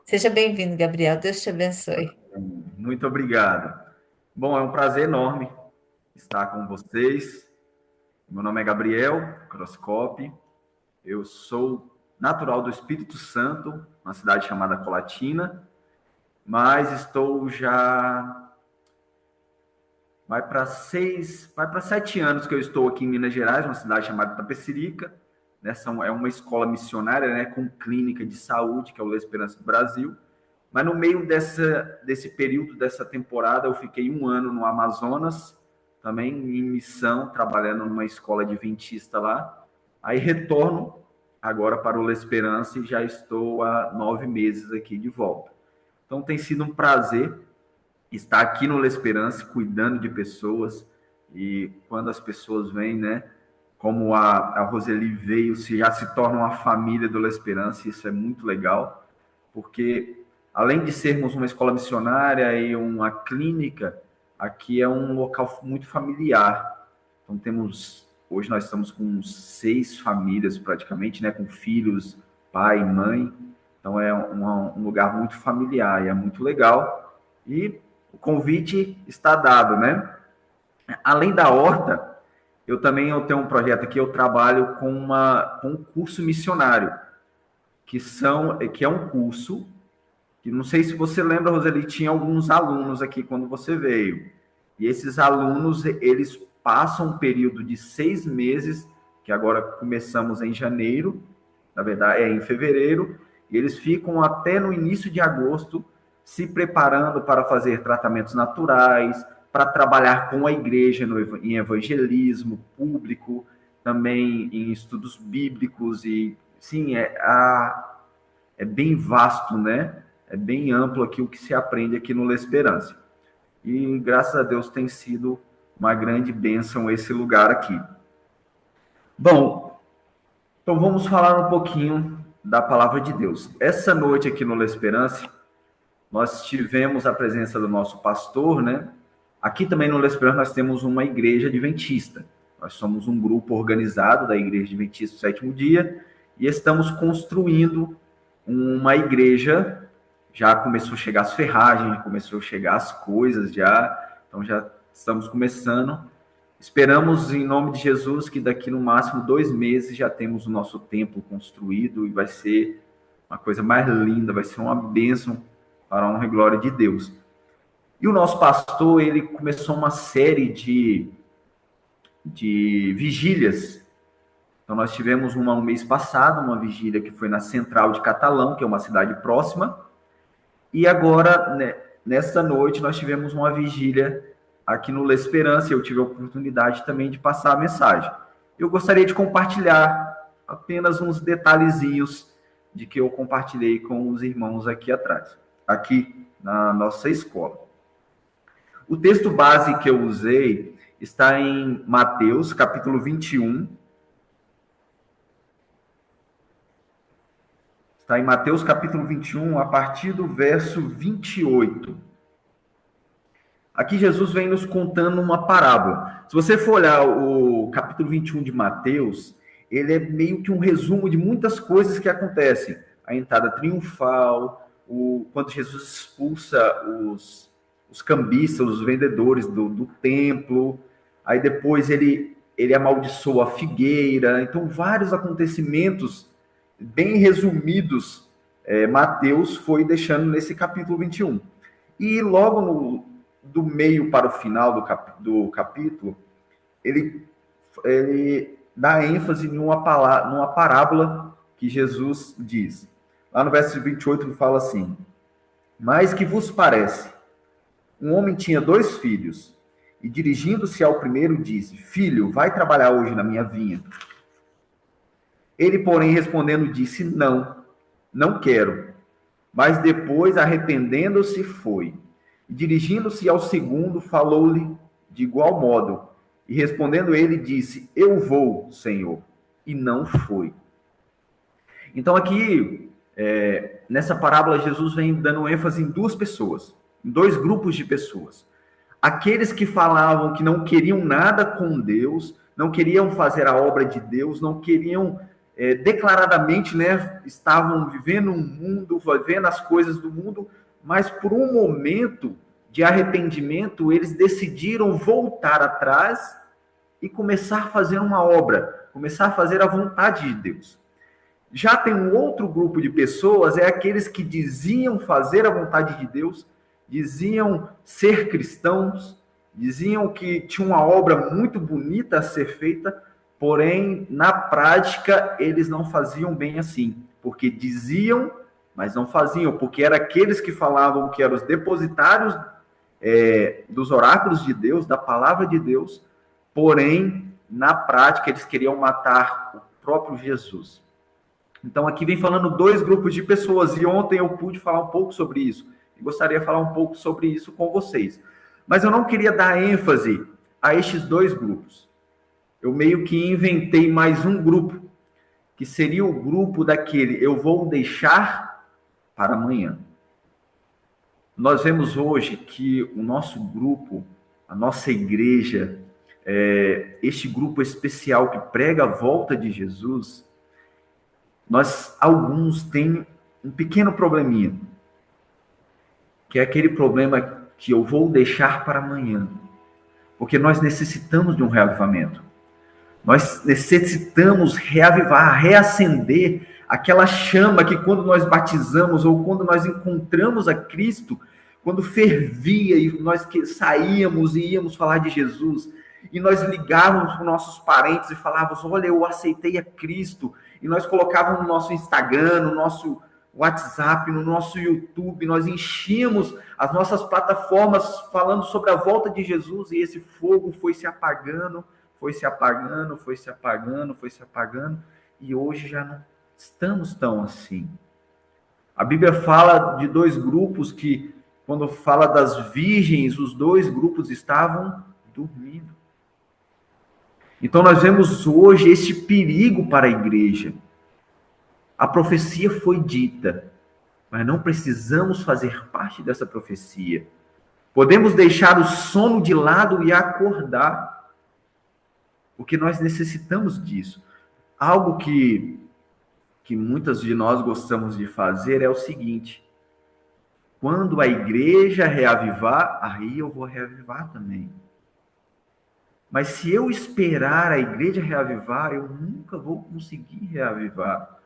Seja bem-vindo, Gabriel. Deus te abençoe. Muito obrigado. Bom, é um prazer enorme estar com vocês. Meu nome é Gabriel Croscopi. Eu sou natural do Espírito Santo, uma cidade chamada Colatina, mas estou já vai para 7 anos que eu estou aqui em Minas Gerais, uma cidade chamada Itapecerica. Nessa é uma escola missionária, né, com clínica de saúde, que é o La Esperança do Brasil. Mas no meio desse período, dessa temporada, eu fiquei 1 ano no Amazonas, também em missão, trabalhando numa escola adventista lá. Aí retorno agora para o La Esperança e já estou há 9 meses aqui de volta. Então tem sido um prazer estar aqui no La Esperança, cuidando de pessoas. E quando as pessoas vêm, né, como a Roseli veio, já se torna uma família do La Esperança, e isso é muito legal, porque além de sermos uma escola missionária e uma clínica, aqui é um local muito familiar. Então hoje nós estamos com 6 famílias praticamente, né, com filhos, pai, mãe. Então é um lugar muito familiar e é muito legal. E o convite está dado, né? Além da horta, eu tenho um projeto aqui, eu trabalho com um curso missionário, que é um curso que não sei se você lembra, Roseli, tinha alguns alunos aqui quando você veio. E esses alunos, eles passam um período de 6 meses, que agora começamos em janeiro, na verdade é em fevereiro, e eles ficam até no início de agosto se preparando para fazer tratamentos naturais, para trabalhar com a igreja em evangelismo público, também em estudos bíblicos, e sim, é bem vasto, né? É bem amplo aqui o que se aprende aqui no La Esperança. E graças a Deus tem sido uma grande bênção esse lugar aqui. Bom, então vamos falar um pouquinho da palavra de Deus. Essa noite aqui no La Esperança, nós tivemos a presença do nosso pastor, né? Aqui também no La Esperança nós temos uma igreja adventista. Nós somos um grupo organizado da Igreja Adventista do Sétimo Dia e estamos construindo uma igreja. Já começou a chegar as ferragens, já começou a chegar as coisas, então já estamos começando. Esperamos, em nome de Jesus, que daqui no máximo 2 meses já temos o nosso templo construído e vai ser uma coisa mais linda, vai ser uma bênção para a honra e glória de Deus. E o nosso pastor, ele começou uma série de vigílias. Então, nós tivemos uma no mês passado, uma vigília que foi na Central de Catalão, que é uma cidade próxima. E agora, né, nesta noite, nós tivemos uma vigília aqui no La Esperança. Eu tive a oportunidade também de passar a mensagem. Eu gostaria de compartilhar apenas uns detalhezinhos de que eu compartilhei com os irmãos aqui atrás, aqui na nossa escola. O texto base que eu usei está em Mateus, capítulo 21. Está em Mateus, capítulo 21, a partir do verso 28. Aqui Jesus vem nos contando uma parábola. Se você for olhar o capítulo 21 de Mateus, ele é meio que um resumo de muitas coisas que acontecem. A entrada triunfal, quando Jesus expulsa os cambistas, os vendedores do templo. Aí depois ele amaldiçoa a figueira. Então, vários acontecimentos bem resumidos, Mateus foi deixando nesse capítulo 21. E logo do meio para o final do capítulo, ele dá ênfase numa parábola que Jesus diz. Lá no verso 28 ele fala assim: mas que vos parece? Um homem tinha 2 filhos, e dirigindo-se ao primeiro disse: filho, vai trabalhar hoje na minha vinha. Ele, porém, respondendo, disse: não, não quero. Mas depois, arrependendo-se, foi. E dirigindo-se ao segundo, falou-lhe de igual modo. E respondendo ele, disse: eu vou, Senhor. E não foi. Então aqui, nessa parábola, Jesus vem dando ênfase em 2 pessoas, em 2 grupos de pessoas. Aqueles que falavam que não queriam nada com Deus, não queriam fazer a obra de Deus, não queriam declaradamente, né, estavam vivendo um mundo, vivendo as coisas do mundo, mas por um momento de arrependimento, eles decidiram voltar atrás e começar a fazer uma obra, começar a fazer a vontade de Deus. Já tem um outro grupo de pessoas, é aqueles que diziam fazer a vontade de Deus, diziam ser cristãos, diziam que tinha uma obra muito bonita a ser feita, porém, na prática, eles não faziam bem assim, porque diziam, mas não faziam, porque eram aqueles que falavam que eram os depositários dos oráculos de Deus, da palavra de Deus, porém, na prática, eles queriam matar o próprio Jesus. Então, aqui vem falando dois grupos de pessoas, e ontem eu pude falar um pouco sobre isso, e gostaria de falar um pouco sobre isso com vocês. Mas eu não queria dar ênfase a estes dois grupos. Eu meio que inventei mais um grupo, que seria o grupo daquele eu vou deixar para amanhã. Nós vemos hoje que o nosso grupo, a nossa igreja, este grupo especial que prega a volta de Jesus, alguns têm um pequeno probleminha, que é aquele problema que eu vou deixar para amanhã, porque nós necessitamos de um reavivamento. Nós necessitamos reavivar, reacender aquela chama que quando nós batizamos ou quando nós encontramos a Cristo, quando fervia e nós saíamos e íamos falar de Jesus, e nós ligávamos para os nossos parentes e falávamos, olha, eu aceitei a Cristo, e nós colocávamos no nosso Instagram, no nosso WhatsApp, no nosso YouTube, nós enchíamos as nossas plataformas falando sobre a volta de Jesus, e esse fogo foi se apagando, foi se apagando, foi se apagando, foi se apagando, e hoje já não estamos tão assim. A Bíblia fala de dois grupos que, quando fala das virgens, os dois grupos estavam dormindo. Então nós vemos hoje esse perigo para a igreja. A profecia foi dita, mas não precisamos fazer parte dessa profecia. Podemos deixar o sono de lado e acordar, porque nós necessitamos disso. Algo que muitas de nós gostamos de fazer é o seguinte: quando a igreja reavivar, aí eu vou reavivar também. Mas se eu esperar a igreja reavivar, eu nunca vou conseguir reavivar.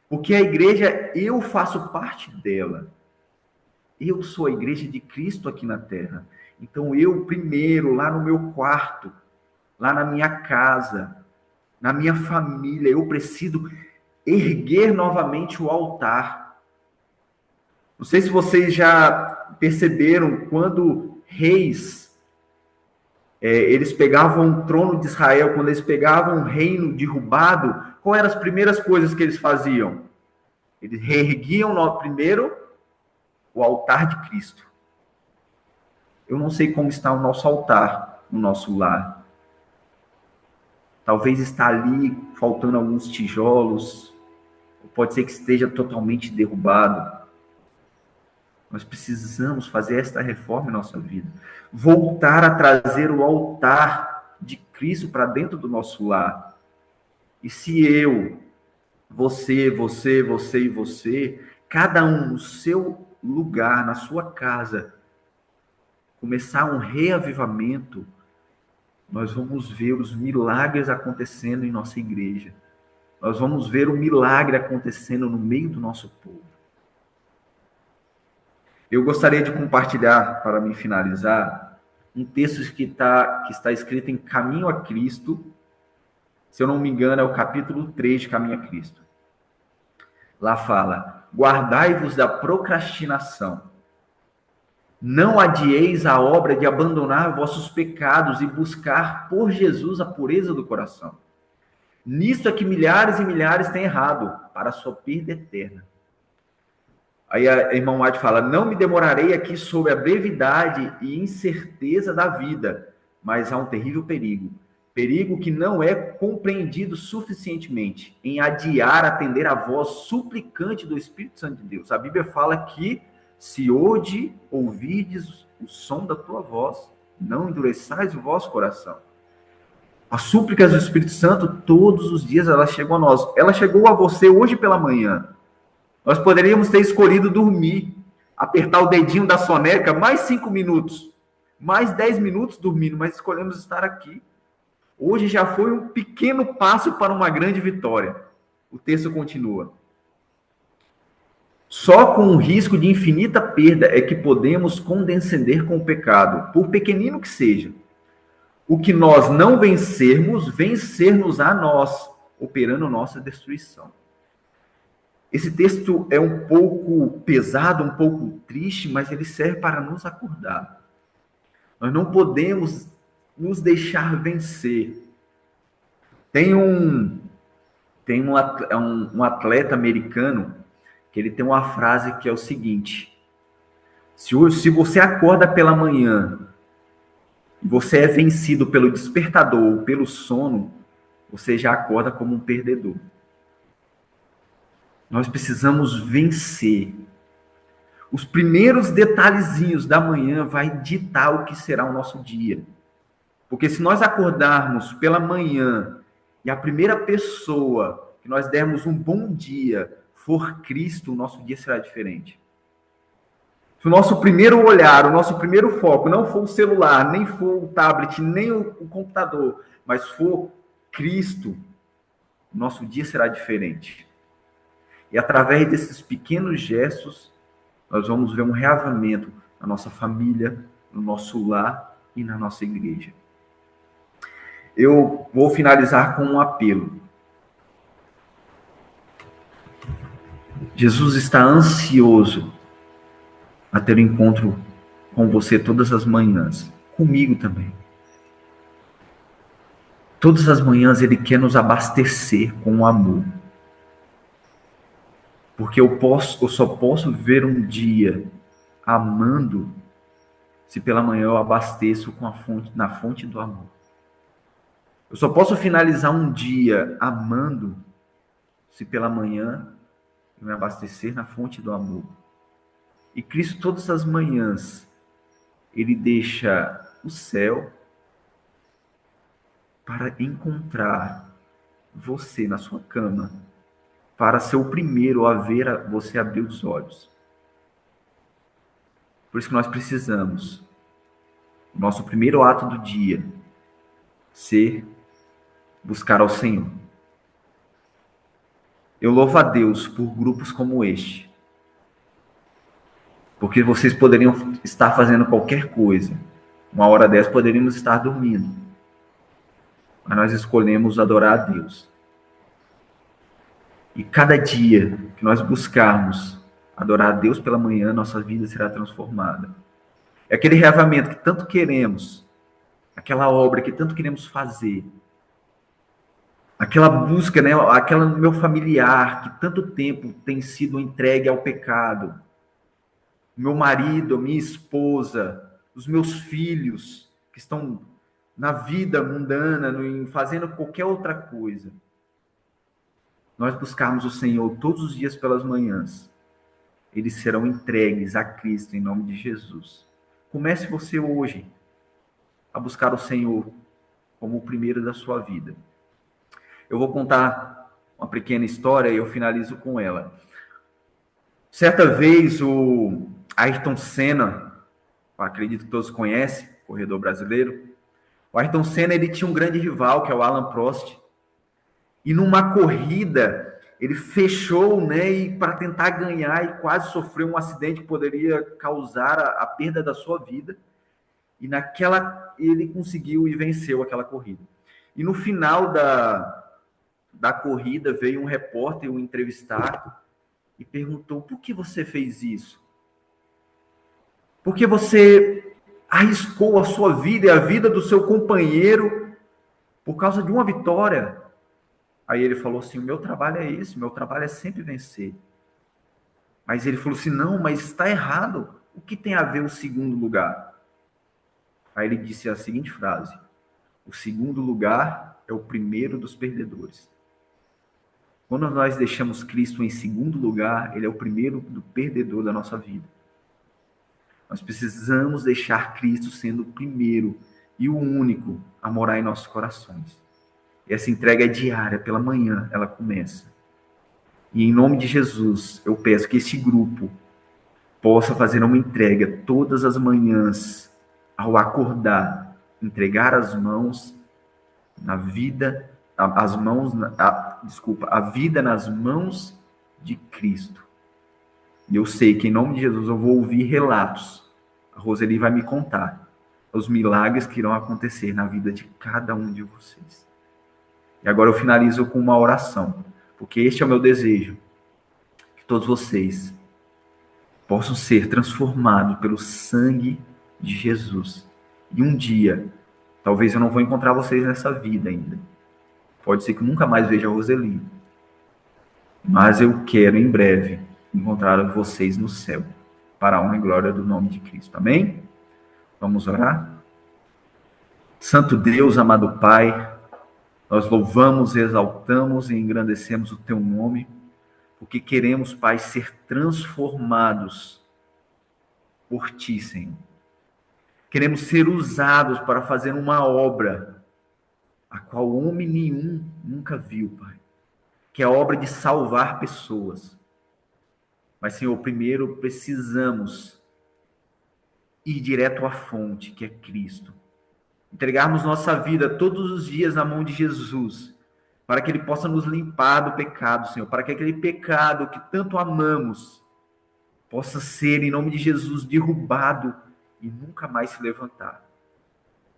Porque a igreja, eu faço parte dela. Eu sou a igreja de Cristo aqui na terra. Então eu primeiro, lá no meu quarto, lá na minha casa, na minha família, eu preciso erguer novamente o altar. Não sei se vocês já perceberam, quando reis, eles pegavam o trono de Israel, quando eles pegavam um reino derrubado, quais eram as primeiras coisas que eles faziam? Eles reerguiam primeiro o altar de Cristo. Eu não sei como está o nosso altar no nosso lar. Talvez está ali faltando alguns tijolos, ou pode ser que esteja totalmente derrubado. Nós precisamos fazer esta reforma em nossa vida. Voltar a trazer o altar de Cristo para dentro do nosso lar. E se eu, você e você, cada um no seu lugar, na sua casa, começar um reavivamento, nós vamos ver os milagres acontecendo em nossa igreja. Nós vamos ver o milagre acontecendo no meio do nosso povo. Eu gostaria de compartilhar, para me finalizar, um texto que está escrito em Caminho a Cristo. Se eu não me engano, é o capítulo 3 de Caminho a Cristo. Lá fala: guardai-vos da procrastinação. Não adieis a obra de abandonar vossos pecados e buscar por Jesus a pureza do coração. Nisto é que milhares e milhares têm errado, para a sua perda eterna. Aí a irmã White fala: não me demorarei aqui sobre a brevidade e incerteza da vida, mas há um terrível perigo. Perigo que não é compreendido suficientemente em adiar atender a voz suplicante do Espírito Santo de Deus. A Bíblia fala que se hoje ouvirdes o som da tua voz, não endureçais o vosso coração. As súplicas do Espírito Santo, todos os dias, elas chegam a nós. Ela chegou a você hoje pela manhã. Nós poderíamos ter escolhido dormir, apertar o dedinho da soneca, mais 5 minutos, mais 10 minutos dormindo, mas escolhemos estar aqui. Hoje já foi um pequeno passo para uma grande vitória. O texto continua. Só com o risco de infinita perda é que podemos condescender com o pecado, por pequenino que seja. O que nós não vencermos, vencer-nos a nós, operando nossa destruição. Esse texto é um pouco pesado, um pouco triste, mas ele serve para nos acordar. Nós não podemos nos deixar vencer. Tem um atleta americano que ele tem uma frase que é o seguinte: se você acorda pela manhã e você é vencido pelo despertador ou pelo sono, você já acorda como um perdedor. Nós precisamos vencer. Os primeiros detalhezinhos da manhã vai ditar o que será o nosso dia. Porque se nós acordarmos pela manhã e a primeira pessoa que nós dermos um bom dia for Cristo, o nosso dia será diferente. Se o nosso primeiro olhar, o nosso primeiro foco não for o celular, nem for o tablet, nem o computador, mas for Cristo, o nosso dia será diferente. E através desses pequenos gestos, nós vamos ver um reavamento na nossa família, no nosso lar e na nossa igreja. Eu vou finalizar com um apelo. Jesus está ansioso a ter um encontro com você todas as manhãs, comigo também. Todas as manhãs Ele quer nos abastecer com o amor. Porque eu só posso viver um dia amando se pela manhã eu abasteço na fonte do amor. Eu só posso finalizar um dia amando se pela manhã eu me abastecer na fonte do amor. E Cristo, todas as manhãs, Ele deixa o céu para encontrar você na sua cama, para ser o primeiro a ver você abrir os olhos. Por isso que nós precisamos, o nosso primeiro ato do dia, ser buscar ao Senhor. Eu louvo a Deus por grupos como este, porque vocês poderiam estar fazendo qualquer coisa. Uma hora dessa poderíamos estar dormindo. Mas nós escolhemos adorar a Deus. E cada dia que nós buscarmos adorar a Deus pela manhã, nossa vida será transformada. É aquele reavamento que tanto queremos, aquela obra que tanto queremos fazer, aquela busca, né, aquela meu familiar que tanto tempo tem sido entregue ao pecado, meu marido, minha esposa, os meus filhos que estão na vida mundana, fazendo qualquer outra coisa. Nós buscarmos o Senhor todos os dias pelas manhãs, eles serão entregues a Cristo em nome de Jesus. Comece você hoje a buscar o Senhor como o primeiro da sua vida. Eu vou contar uma pequena história e eu finalizo com ela. Certa vez, o Ayrton Senna, acredito que todos conhecem, corredor brasileiro, o Ayrton Senna ele tinha um grande rival, que é o Alan Prost, e numa corrida ele fechou, né, e para tentar ganhar e quase sofreu um acidente que poderia causar a perda da sua vida, e naquela ele conseguiu e venceu aquela corrida. E no final da corrida veio um repórter o entrevistar e perguntou: por que você fez isso? Por que você arriscou a sua vida e a vida do seu companheiro por causa de uma vitória? Aí ele falou assim: o meu trabalho é esse, o meu trabalho é sempre vencer. Mas ele falou assim: não, mas está errado. O que tem a ver o segundo lugar? Aí ele disse a seguinte frase: o segundo lugar é o primeiro dos perdedores. Quando nós deixamos Cristo em segundo lugar, Ele é o primeiro do perdedor da nossa vida. Nós precisamos deixar Cristo sendo o primeiro e o único a morar em nossos corações. Essa entrega é diária, pela manhã ela começa. E em nome de Jesus, eu peço que esse grupo possa fazer uma entrega todas as manhãs, ao acordar, entregar as mãos na vida, as mãos, a vida nas mãos de Cristo. E eu sei que em nome de Jesus eu vou ouvir relatos. A Roseli vai me contar os milagres que irão acontecer na vida de cada um de vocês. E agora eu finalizo com uma oração, porque este é o meu desejo, que todos vocês possam ser transformados pelo sangue de Jesus. E um dia, talvez eu não vou encontrar vocês nessa vida ainda. Pode ser que eu nunca mais veja a Roseli. Mas eu quero em breve encontrar vocês no céu, para a honra e glória do nome de Cristo. Amém? Vamos orar? Santo Deus, amado Pai, nós louvamos, exaltamos e engrandecemos o Teu nome, porque queremos, Pai, ser transformados por Ti, Senhor. Queremos ser usados para fazer uma obra a qual homem nenhum nunca viu, Pai, que é a obra de salvar pessoas. Mas, Senhor, primeiro precisamos ir direto à fonte, que é Cristo. Entregarmos nossa vida todos os dias na mão de Jesus, para que Ele possa nos limpar do pecado, Senhor, para que aquele pecado que tanto amamos possa ser, em nome de Jesus, derrubado e nunca mais se levantar.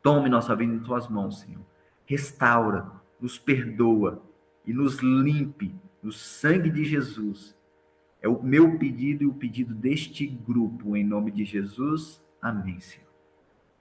Tome nossa vida em Tuas mãos, Senhor. Restaura, nos perdoa e nos limpe no sangue de Jesus. É o meu pedido e o pedido deste grupo, em nome de Jesus. Amém, Senhor.